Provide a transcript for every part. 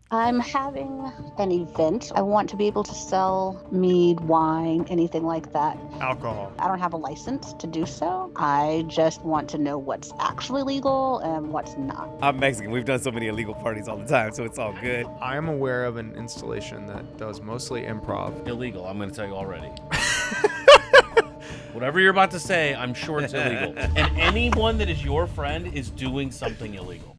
I'm having an event. I want to be able to sell mead, wine, anything like that. Alcohol. I don't have a license to do so. I just want to know what's actually legal and what's not. I'm Mexican. We've done so many illegal parties all the time, so it's all good. I am aware of an installation that does mostly improv. Illegal, I'm going to tell you already. Whatever you're about to say, I'm sure it's illegal. And anyone that is your friend is doing something illegal.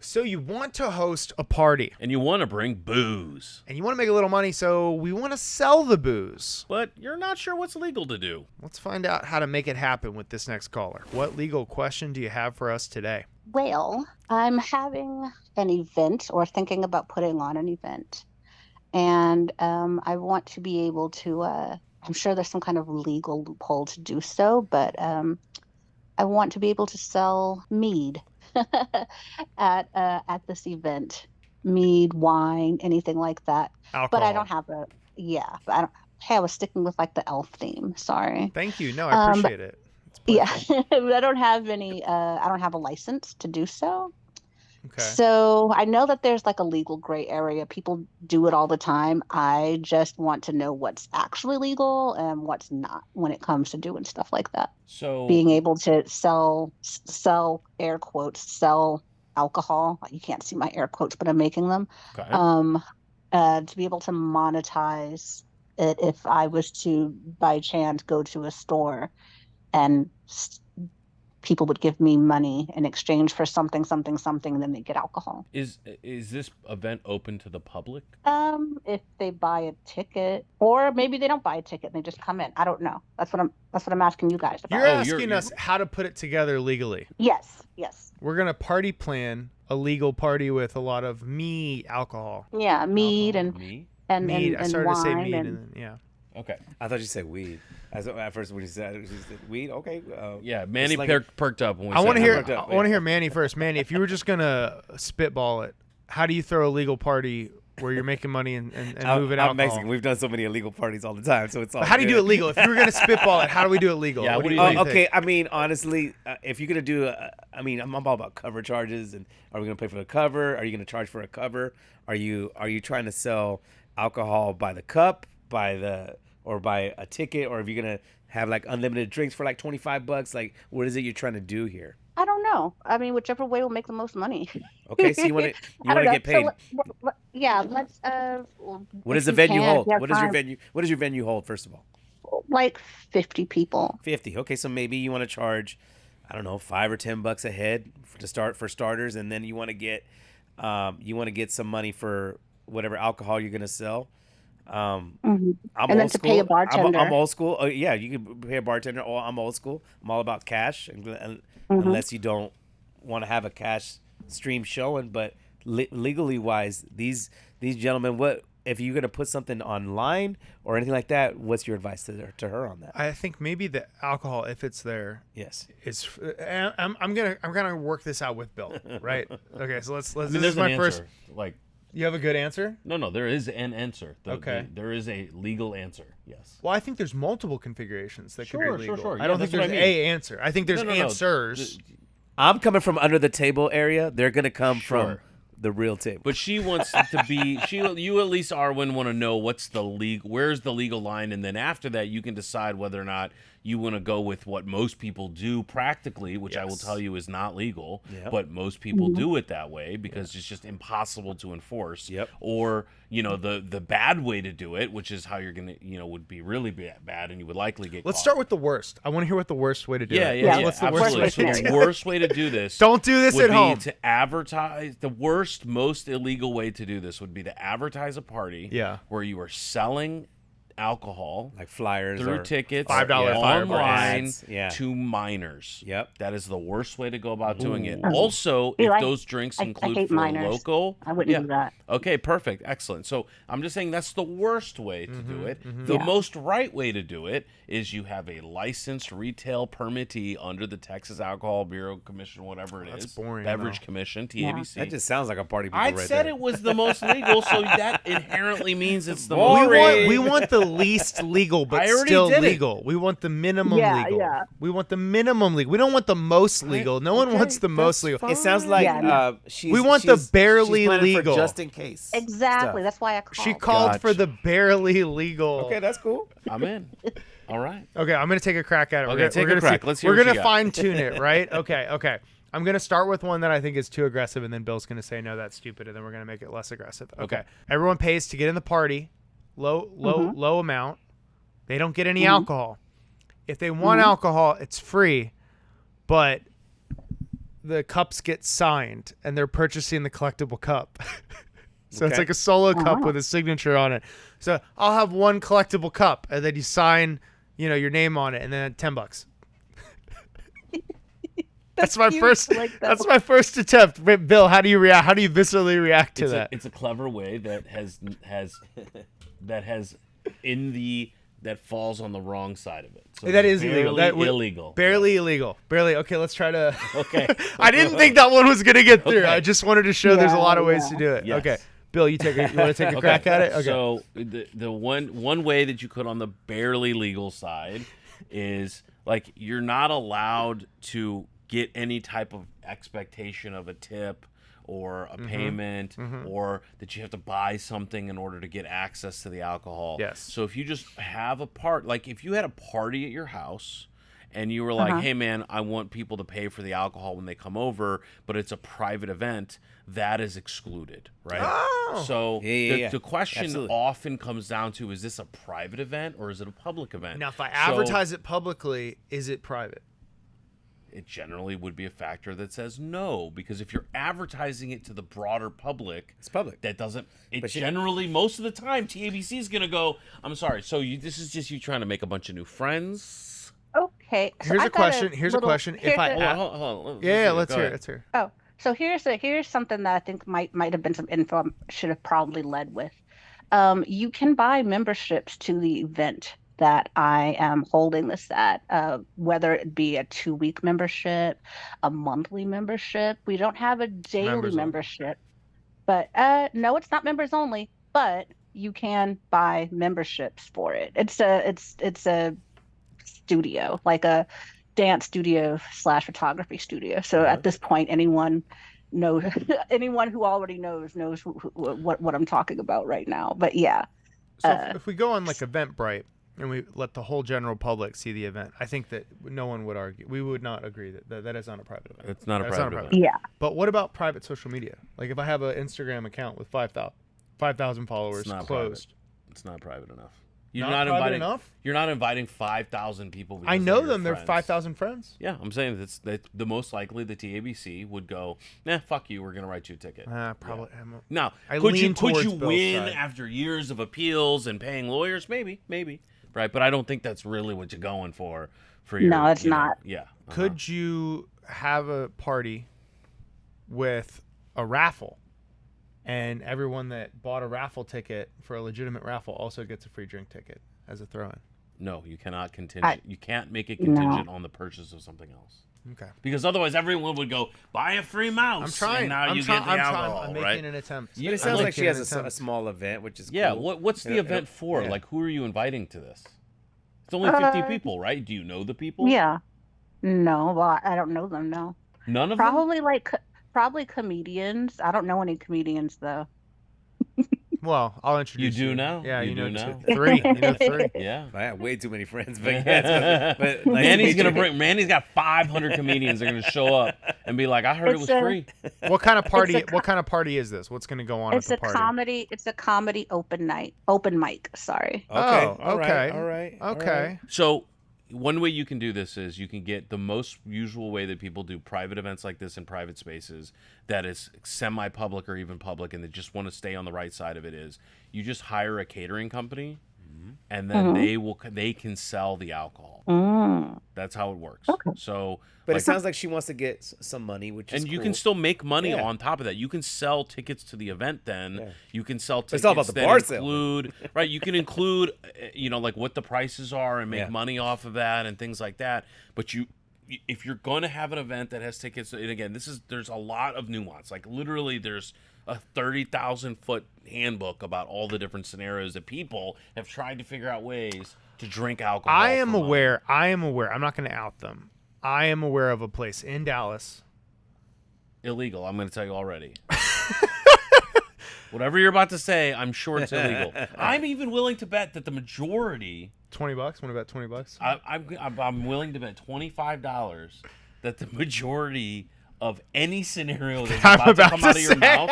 So you want to host a party, And you want to bring booze, and you want to make a little money, so we want to sell the booze. but you're not sure what's legal to do. Let's find out how to make it happen with this next caller. What legal question do you have for us today? Well, I'm having an event or thinking about putting on an event. And I want to be able to, I'm sure there's some kind of legal loophole to do so, but I want to be able to sell mead at this event. Mead, wine, anything like that. Alcohol. But I don't have a, yeah, but I don't, hey, I was sticking with like the elf theme. Sorry. Thank you. No, I appreciate it. It's Yeah, playful. but I don't have any, I don't have a license to do so. Okay. So I know that there's like a legal gray area. People do it all the time. I just want to know what's actually legal and what's not when it comes to doing stuff like that. So, Being able to sell air quotes, sell alcohol. You can't see my air quotes, but I'm making them. okay. To be able to monetize it if I was to by chance go to a store and people would give me money in exchange for something, and then they get alcohol. Is this event open to the public? If they buy a ticket, or maybe they don't buy a ticket and they just come in. I don't know. That's what I'm asking you guys about. You're Oh, asking us how to put it together legally. Yes. We're going to party plan a legal party with a lot of mead alcohol. Yeah, mead and Me? Mead. I started wine to say mead and and then, yeah. Okay. I thought you said weed. At first, when you said weed, okay. Yeah, Manny It's like perked up when we I said want to hear. worked that. up, I want to hear Manny first. Manny, if you were just gonna spitball it, how do you throw a legal party where you're making money and moving I'm alcohol? Mexican. We've done so many illegal parties all the time, so it's all. But how do you do good. it legal? If you were gonna spitball it, how do we do it legal? Yeah, what do you what think? Okay, I mean, honestly, if you're gonna do, I'm all about cover charges, and are we gonna pay for the cover? Are you gonna charge for a cover? Are you trying to sell alcohol by the cup, or by a ticket, or are you gonna have like unlimited drinks for like $25? Like, what is it you're trying to do here? I don't know. I mean, whichever way will make the most money. Okay, so you want I don't to know. get paid. Yeah, let's. What if does the you venue can, hold? if you have What does your time, venue? What does your venue hold? First of all, like 50 people. 50. Okay, so maybe you want to charge, I don't know, $5 or $10 a head for starters, and then you want to get some money for whatever alcohol you're gonna sell. I'm And old then to pay a school. bartender. I'm old school. Oh yeah, you can pay a bartender. Oh, I'm old school. I'm all about cash, unless you don't want to have a cash stream showing. But legally wise, these gentlemen, what if you're gonna put something online or anything like that? What's your advice to her on that? I think maybe the alcohol, if it's there, Yes. is. I'm gonna work this out with Bill, right? Okay, so let's. I mean, This there's is an my answer. first. Like, You have a good answer? no, there is an answer. Okay. There is a legal answer. Yes. Well, I think there's multiple configurations that could Sure, be sure, legal. sure. I Yeah, don't think that's there's what I mean. a answer. I think there's No. answers. I'm coming from under the table area. They're gonna come from Sure. the real table. But she wants to be. You at least, Arwen, want to know what's the where's the legal line, and then after that, you can decide whether or not you want to go with what most people do practically, which I will Yes. tell you is not legal. Yep. But most people do it that way because it's just impossible to enforce. Yep. Or the bad way to do it, which is how you're gonna would be really bad, and you would likely get. Let's caught. start with the worst. I want to hear what the worst way to do it. Yeah. What's the worst Absolutely. way So to do the it? worst way to do this. Don't do this would at be home. to advertise. The worst, most illegal way to do this would be to advertise a party. Yeah. Where you are selling alcohol Like flyers through or tickets $5 fireworks. online ads. Yeah. to minors. Yep. That is the worst way to go about doing it. Ooh. Also, Ew, if I- those drinks I include hate for minors. local, I wouldn't do that. Okay, perfect, excellent. So I'm just saying that's the worst way to do it. The Yeah. most right way to do it is you have a licensed retail permittee under the Texas Alcohol Bureau Commission, whatever it is. That's boring, Beverage though. Commission, TABC. That just sounds like a party people I right said there. it was the most legal, so that inherently means it's the We most. want least legal, but I already still did it. legal. We want the minimum Yeah, legal. yeah. We want the minimum legal. We don't want the most legal. No one Okay, wants the most that's legal. It sounds like Yeah, no. she's. We want the she's barely planning for legal. just in case. Exactly. stuff. That's why I called. She called for Gotcha. the barely legal. Okay, that's cool. I'm in. All right. Okay, I'm gonna take a crack at it. Okay, take a crack. Let's hear We're what you gonna got. fine tune it, right? Okay. I'm gonna start with one that I think is too aggressive, and then Bill's gonna say no, that's stupid, and then we're gonna make it less aggressive. Okay. Everyone pays to get in the party, low amount. They don't get any alcohol. If they want alcohol, it's free, but the cups get signed, and they're purchasing the collectible cup. So it's Okay. like a solo cup with a signature on it. So I'll have one collectible cup, and then you sign, your name on it, and then $10. That's my cute. first. I like that That's one. my first attempt. Wait, Bill, how do you react? How do you viscerally react to that? It's a clever way that has that falls on the wrong side of it. So That is barely illegal. That would- illegal. Barely illegal. Barely. Okay, let's try to. Okay. I didn't think that one was gonna get through. Okay. I just wanted to show there's a lot of ways to Yeah. do it. Yes. Okay, Bill, you want to take a crack at it? Okay. So the one way that you could on the barely legal side is like you're not allowed to get any type of expectation of a tip or a payment or that you have to buy something in order to get access to the alcohol. Yes. So if you just have like if you had a party at your house and you were like, hey man, I want people to pay for the alcohol when they come over, but it's a private event, that is excluded, right? Oh. So Yeah. the question Absolutely. often comes down to, is this a private event or is it a public event? Now, if I So advertise it publicly, is it private? it generally would be a factor that says no, because if you're advertising it to the broader public, It's public. that doesn't. It But you- generally, most of the time, TABC is gonna go, I'm sorry. So this is just you trying to make a bunch of new friends. Okay. So Here's I a got question. Here's a little- question. If here's I a- Hold on. Yeah, let's Go hear it. ahead. Let's hear. Oh, so here's something that I think might have been some info I should have probably led with. You can buy memberships to the event that I am holding this at, whether it be a 2-week membership, a monthly membership. We don't have a daily Members only. membership, but no, it's not members only. But you can buy memberships for it. It's a studio, like a dance studio / photography studio. So at this point, anyone knows, anyone who already knows what I'm talking about right now. But yeah, So if we go on like Eventbrite and we let the whole general public see the event, I think that no one would argue. We would not agree that is not a private event. It's not a That's private event. yeah. But what about private social media? Like if I have an Instagram account with 5,000 followers It's not closed. It's not private enough. You're Not not private inviting enough? You're not inviting 5,000 people. Because I know they're your them. They're friends. 5,000 friends. Yeah, I'm saying that the most likely the TABC would go, fuck you, we're gonna write you a ticket. Probably. Now, I could lean you towards Bill's win side. after years of appeals and paying lawyers? Maybe, right? But I don't think that's really what you're going for your. No, it's you know, not. Yeah. Could you have a party with a raffle, and everyone that bought a raffle ticket for a legitimate raffle also gets a free drink ticket as a throw-in? No, you cannot contingent. You can't make it contingent on the purchase of something else. Okay. Because otherwise, everyone would go buy a free mouse. I'm trying. And now I'm you trying. get the I'm alcohol, trying. I'm right? making an attempt. But it sounds I'm like she making has an a attempt. small event, which is Yeah. cool. What's the event for? yeah. Like, who are you inviting to this? It's only 50 people, right? Do you know the people? Yeah. No, well, I don't know them. No. None of them. Probably comedians. I don't know any comedians though. Well, I'll introduce you. do now? Yeah, You know do now? 3. You know 3. Yeah. I have way too many friends, but yeah, but nice Manny's to meet gonna you. bring. Manny's got 500 comedians. They're gonna show up and be like, "I heard it was It's a- free." What kind of party? What kind of party is this? What's going to go on It's at a the party? comedy. It's a comedy open mic. Sorry. Okay. Oh, all right, okay. All right. all Okay. right. So, one way you can do this is you can get the most usual way that people do private events like this in private spaces that is semi-public or even public, and they just want to stay on the right side of it. Is you just hire a catering company, and then they can sell the alcohol. That's how it works. Okay. So, But like, it sounds like she wants to get some money, which is and you cool. can still make money Yeah. on top of that. You can sell tickets to the event. Then Yeah. you can sell tickets It's all about the that bar sale. include right. You can include, like what the prices are and make Yeah. money off of that and things like that. But you if you're going to have an event that has tickets, and again, there's a lot of nuance. Like literally, there's a 30,000-foot handbook about all the different scenarios that people have tried to figure out ways to drink alcohol. I am aware. I'm not going to out them. I am aware of a place in Dallas. Illegal. I'm going to tell you already. Whatever you're about to say, I'm sure it's illegal. I'm even willing to bet that the majority. $20. Want to bet $20? I'm willing to bet $25 that the majority of any scenario that's about to come out of your mouth,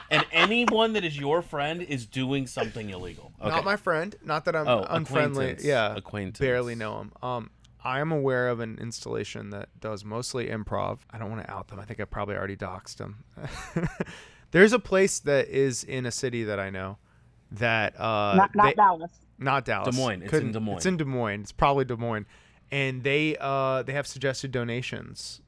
and anyone that is your friend is doing something illegal. Okay. Not my friend. Not that I'm unfriendly. Yeah, acquaintance. Barely know him. I am aware of an installation that does mostly improv. I don't want to out them. I think I probably already doxed them. There's a place that is in a city that I know that not Dallas. Not Dallas. Des Moines. It's in Des Moines. It's in Des Moines. It's probably Des Moines, and they have suggested donations.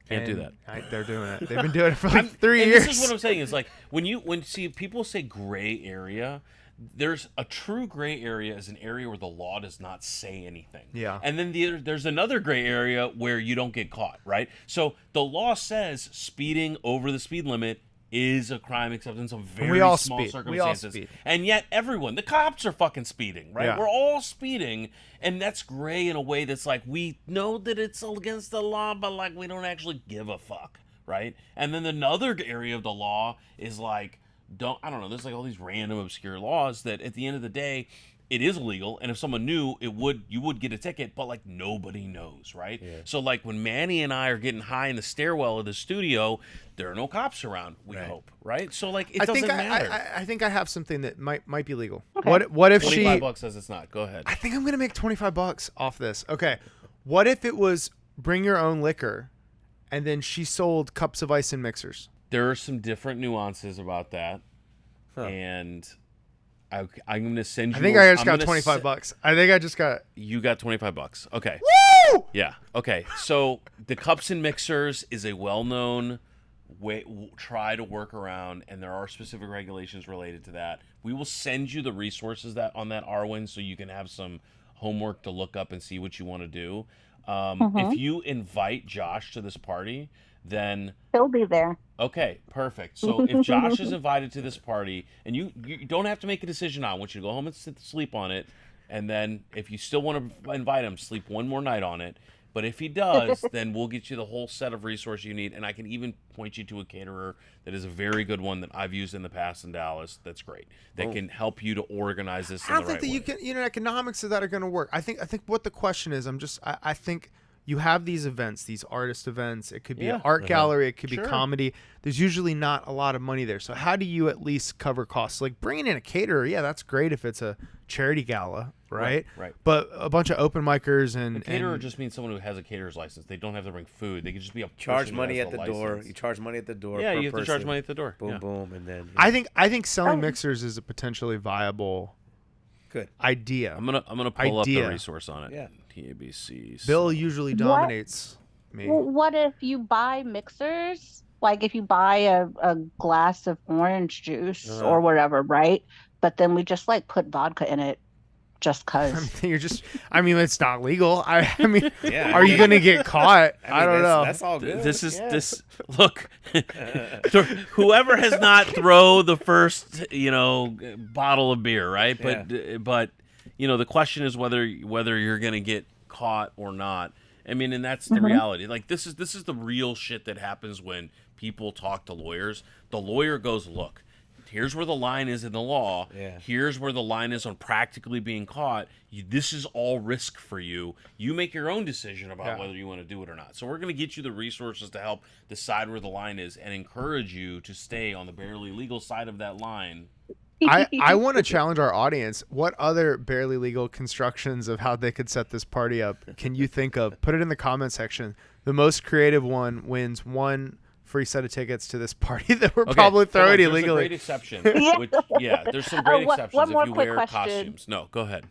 Can't do that. They're doing it. They've been doing it for like 3 years. This is what I'm saying is like when see people say gray area, there's a true gray area is an area where the law does not say anything. Yeah. And then there's another gray area where you don't get caught, right? So the law says speeding over the speed limit is a crime except in some very small circumstances. We all speed. And yet everyone, the cops are fucking speeding, right? Yeah. We're all speeding, and that's gray in a way that's like we know that it's against the law, but like we don't actually give a fuck, right? And then another area of the law is like I don't know, there's like all these random obscure laws that at the end of the day it is illegal, and if someone knew, you would get a ticket, but like nobody knows, right? Yeah. So like when Manny and I are getting high in the stairwell of the studio, there are no cops around. We hope, right? So like it doesn't matter. I think I have something that might be legal. Okay. What if she? $25 says it's not. Go ahead. I think I'm gonna make $25 off this. Okay. What if it was bring your own liquor, and then she sold cups of ice and mixers? There are some different nuances about that, and. I'm going to send you. I think I just got $25. I think I just got. You got $25. Okay. Woo! Yeah. Okay. So the cups and mixers is a well-known way. Try to work around, and there are specific regulations related to that. We will send you the resources on that Arwen, so you can have some homework to look up and see what you want to do. If you invite Josh to this party, then he'll be there. Okay, perfect. So if Josh is invited to this party, and you don't have to make a decision on, I want you to go home and sleep on it, and then if you still want to invite him, sleep one more night on it. But if he does, then we'll get you the whole set of resources you need, and I can even point you to a caterer that is a very good one that I've used in the past in Dallas. That's great. That can help you to organize this. I don't think that you can. Economics of that are going to work. I think what the question is. I think. You have these events, these artist events. It could be an art gallery. It could be comedy. There's usually not a lot of money there. So how do you at least cover costs? Like bringing in a caterer, that's great if it's a charity gala, right? Right. But a bunch of open micers and... A caterer just means someone who has a caterer's license. They don't have to bring food. They could just be a charge money at the door. You charge money at the door. Yeah, you have to charge money at the door. Boom, boom, and then... I think selling mixers is a potentially viable... Good idea. I'm gonna pull up the resource on it. Yeah. TABC. Bill usually dominates me. Well, what if you buy mixers? Like if you buy a glass of orange juice or whatever, right? But then we just like put vodka in it just cause. It's not legal. I mean, are you gonna get caught? I don't know. That's all good. This look, whoever has not throw the first, bottle of beer, right? But the question is whether you're gonna get caught or not. I mean, and that's the reality. Like this is the real shit that happens when people talk to lawyers. The lawyer goes, look, here's where the line is in the law. Yeah. Here's where the line is on practically being caught. This is all risk for you. You make your own decision about whether you want to do it or not. So we're going to get you the resources to help decide where the line is and encourage you to stay on the barely legal side of that line. I want to challenge our audience. What other barely legal constructions of how they could set this party up can you think of? Put it in the comment section. The most creative one wins one free set of tickets to this party that we're probably throwing illegally. There's a great exception. There's some great exceptions if you wear costumes. No, go ahead.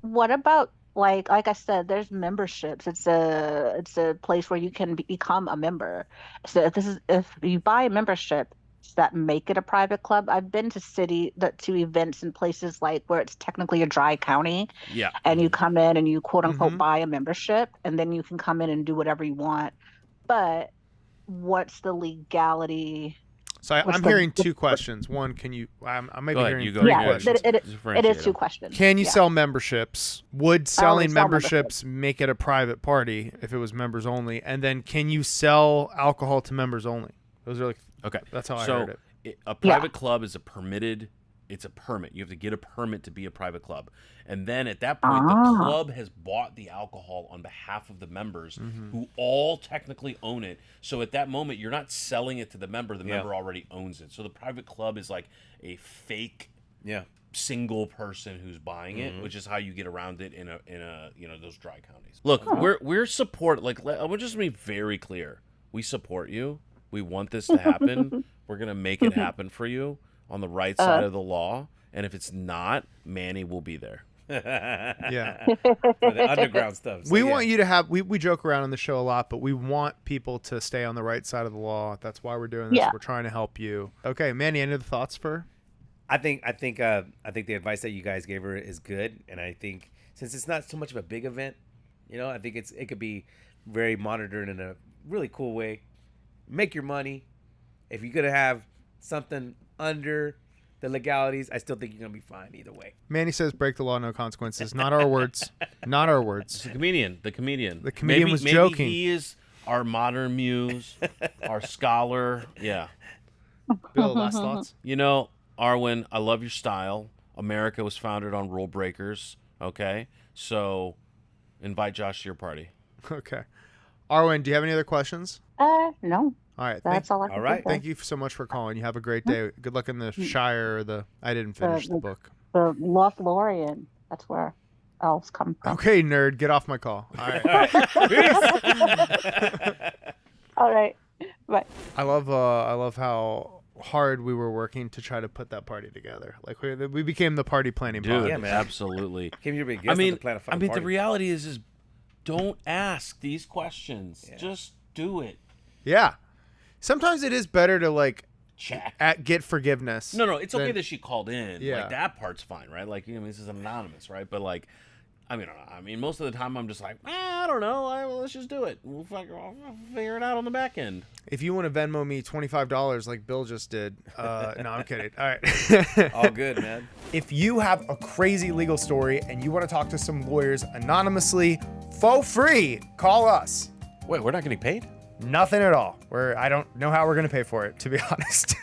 What about like I said, there's memberships. It's a place where you can become a member. So if you buy a membership, that make it a private club. I've been to to events in places like where it's technically a dry county, Yeah. and you come in and you quote unquote Mhm. buy a membership, and then you can come in and do whatever you want. But what's the legality? So What's I'm the hearing two questions. One, can you? I may Go be ahead, hearing you go. three Yeah, questions. it Differentiate is two them. questions. Can you Yeah. sell memberships? Would selling sell memberships make it a private party if it was members only? And then can you sell alcohol to members only? Those are like, Okay. that's how I So heard it. a private club is it's a permit. You have to get a permit to be a private club. And then at that point, the Ah. club has bought the alcohol on behalf of the members who all technically own it. So at that moment, you're not selling it to the member. The member already owns it. So the private club is like a fake single person who's buying it, which is how you get around it in a those dry counties. Look, we're support, like, I would just be very clear. We support you. We want this to happen. We're going to make it happen for you on the right side of the law. And if it's not, Manny will be there. Yeah. For the underground stuff. So, We want you to have, we joke around on the show a lot, but we want people to stay on the right side of the law. That's why we're doing this. Yeah. We're trying to help you. Okay, Manny, any other thoughts for? I think the advice that you guys gave her is good, and I think since it's not so much of a big event, I think it could be very monitored in a really cool way. Make your money. If you're gonna have something under the legalities, I still think you're gonna be fine either way. Manny says, break the law, no consequences. Not our words. Not our words. The comedian. The comedian was joking. Maybe he is our modern muse, our scholar. Yeah. Bill, last thoughts? Arwen, I love your style. America was founded on rule breakers. Okay? So invite Josh to your party. Okay. Arwen, do you have any other questions? No. All right. That's all I can all right. think of. Thank you so much for calling. You have a great day. Good luck in the Shire. I didn't finish the book. The Lothlorien. That's where elves come from. Okay, nerd, get off my call. All right. All right. Bye. I love how hard we were working to try to put that party together. Like we became the party planning pod. Yeah, man. Absolutely. Came here to be a guest on the Planet Fun the party. reality is don't ask these questions. Yeah. Just do it. Yeah. Sometimes it is better to Check. get forgiveness. No, it's okay than- that she called in. Yeah. Like, that part's fine, right? Like, this is anonymous, right? But most of the time I'm just like, I don't know. Let's just do it. We'll figure it out on the back end. If you want to Venmo me $25 like Bill just did, no, I'm kidding. All right. All good, man. If you have a crazy legal story and you want to talk to some lawyers anonymously, for free, call us. Wait, we're not getting paid? Nothing at all. I don't know how we're going to pay for it, to be honest.